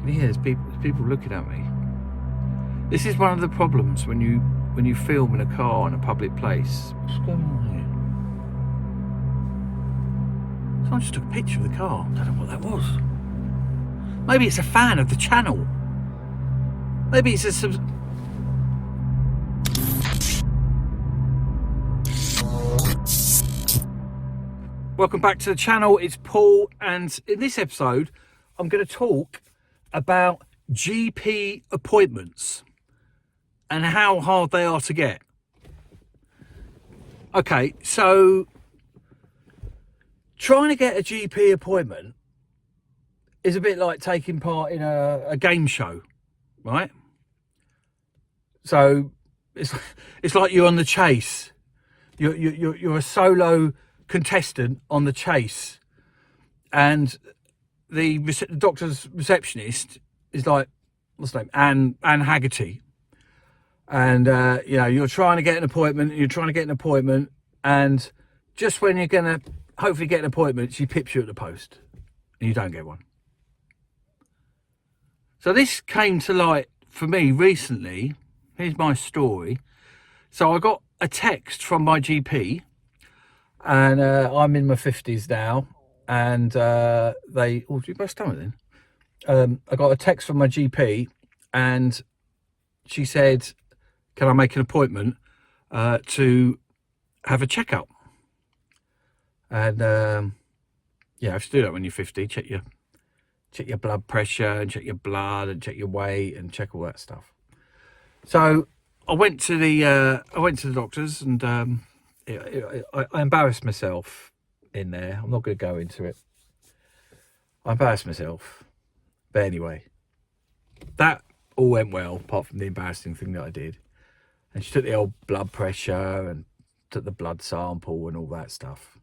Yeah, there's people looking at me. This is one of the problems when you film in a car in a public place. What's going on here? Someone just took a picture of the car. I don't know what that was. Maybe it's a fan of the channel. Maybe it's a Welcome back to the channel. It's Paul, and in this episode I'm going to talk about GP appointments and how hard they are to get. Okay, so trying to get a GP appointment is a bit like taking part in a game show, right? So it's like you're on the chase. You're a solo contestant on the chase, and the doctor's receptionist is like, what's her name, Anne Haggerty, and you're trying to get an appointment, and just when you're gonna hopefully get an appointment, she pips you at the post and you don't get one. So this came to light for me recently. Here's my story. So I got a text from my GP, and I'm in my 50s now, and you both done it then. I got a text from my GP, and she said, can I make an appointment to have a checkup? And you have to do that when you're 50. Check your blood pressure, and check your blood, and check your weight, and check all that stuff. So I went to the doctors, and I embarrassed myself in there. I'm not going to go into it. I embarrassed myself. But anyway, that all went well, apart from the embarrassing thing that I did. And she took the old blood pressure and took the blood sample and all that stuff.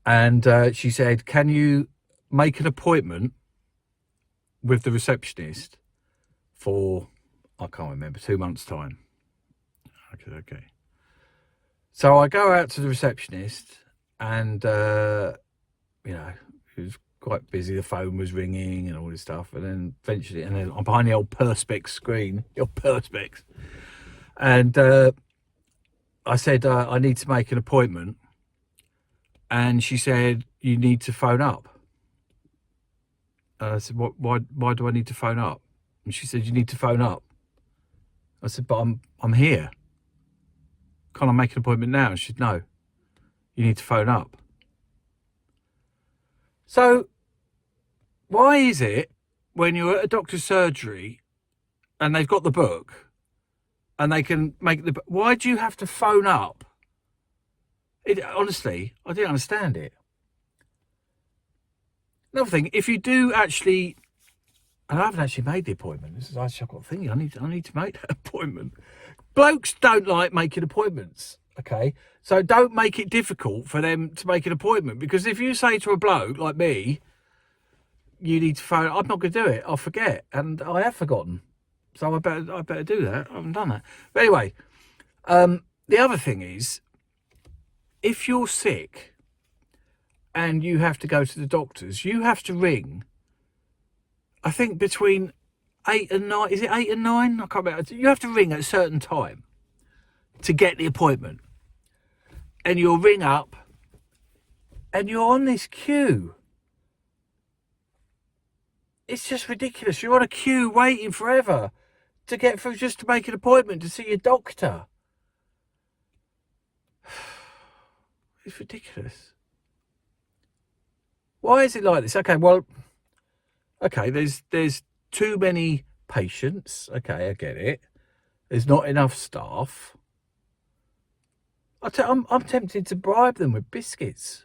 And she said, can you make an appointment with the receptionist for, I can't remember, 2 months' time? Okay. So I go out to the receptionist, and he was quite busy. The phone was ringing and all this stuff, and then eventually, I'm behind the old Perspex screen, and I said I need to make an appointment, and she said you need to phone up. And I said, why do I need to phone up? And she said, you need to phone up. I said, but I'm here. Can't I make an appointment now? And she said, no, you need to phone up. So why is it when you're at a doctor's surgery and they've got the book and they can make why do you have to phone up? Honestly, I didn't understand it. Another thing, if you do actually, and I haven't actually made the appointment. This is actually, I've got thinking, I need to make that appointment. Blokes don't like making appointments, okay? So don't make it difficult for them to make an appointment, because if you say to a bloke like me, you need to phone, I'm not going to do it. I'll forget, and I have forgotten. So I better do that. I haven't done that. But anyway, the other thing is, if you're sick and you have to go to the doctors, you have to ring, I think between 8 and 9, is it 8 and 9? I can't remember. You have to ring at a certain time to get the appointment. And you'll ring up and you're on this queue. It's just ridiculous. You're on a queue waiting forever to get through just to make an appointment to see your doctor. It's ridiculous. Why is it like this? Okay, there's too many patients. Okay, I get it. There's not enough staff. I'm tempted to bribe them with biscuits.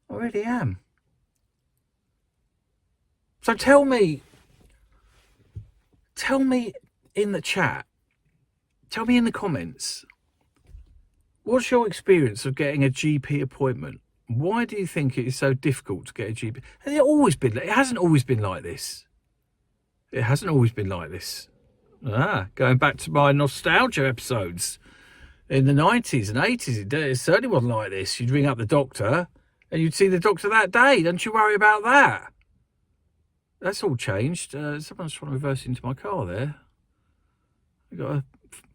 I really am. So tell me in the chat, tell me in the comments, what's your experience of getting a GP appointment? Why do you think it is so difficult to get a GP? It hasn't always been like this. It hasn't always been like this. Going back to my nostalgia episodes in the 90s and 80s, it certainly wasn't like this. You'd ring up the doctor and you'd see the doctor that day. Don't you worry about that. That's all changed. Someone's trying to reverse into my car there. I got a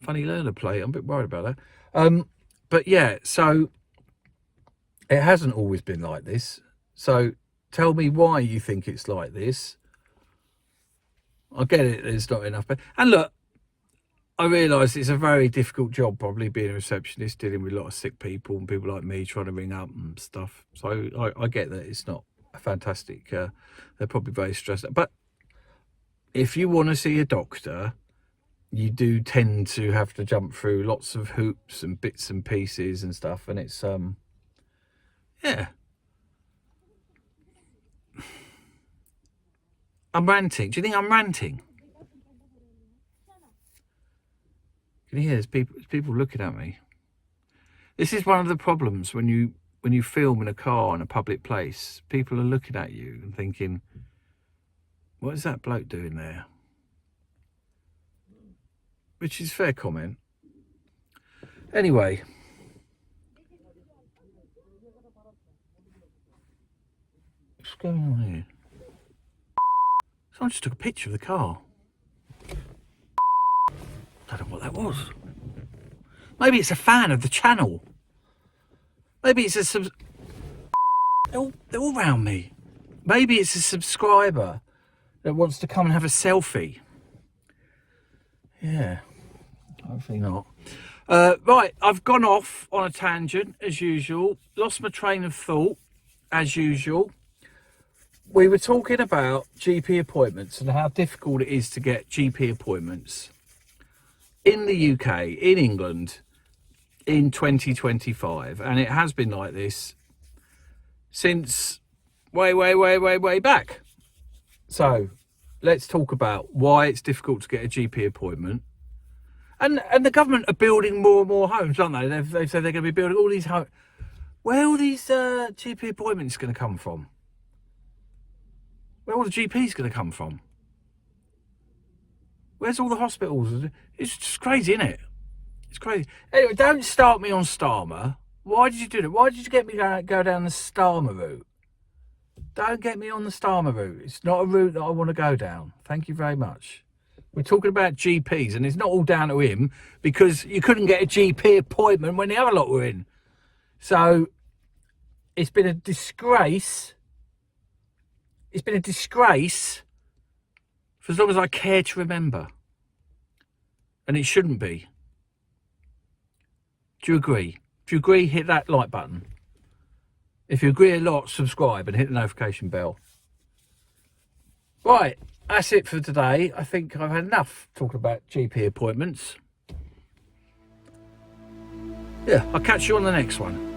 funny learner plate. I'm a bit worried about that. But yeah, so it hasn't always been like this. So tell me why you think it's like this. I get it, there's not enough. And look, I realise it's a very difficult job, probably being a receptionist, dealing with a lot of sick people and people like me trying to ring up and stuff. So I get that it's not a fantastic, they're probably very stressed out. But if you want to see a doctor, you do tend to have to jump through lots of hoops and bits and pieces and stuff. And it's, yeah. I'm ranting. Do you think I'm ranting? Can you hear there's people looking at me? This is one of the problems when you film in a car in a public place. People are looking at you and thinking, what is that bloke doing there? Which is fair comment. Anyway. What's going on here? Someone just took a picture of the car. I don't know what that was. Maybe it's a fan of the channel. Maybe it's they're all around me. Maybe it's a subscriber that wants to come and have a selfie. Yeah, hopefully not. Right, I've gone off on a tangent as usual. Lost my train of thought as usual. We were talking about GP appointments and how difficult it is to get GP appointments in the UK, in England, in 2025. And it has been like this since way back. So let's talk about why it's difficult to get a GP appointment. And the government are building more and more homes, aren't they? They've said they're going to be building all these homes. Where are all these GP appointments going to come from? Where are all the GPs going to come from? Where's all the hospitals? It's just crazy, isn't it? It's crazy. Anyway, don't start me on Starmer. Why did you do that? Why did you get me to go down the Starmer route? Don't get me on the Starmer route. It's not a route that I want to go down. Thank you very much. We're talking about GPs, and it's not all down to him because you couldn't get a GP appointment when the other lot were in. So it's been a disgrace. It's been a disgrace for as long as I care to remember. And it shouldn't be. Do you agree? If you agree, hit that like button. If you agree a lot, subscribe and hit the notification bell. Right, that's it for today. I think I've had enough talking about GP appointments. Yeah, I'll catch you on the next one.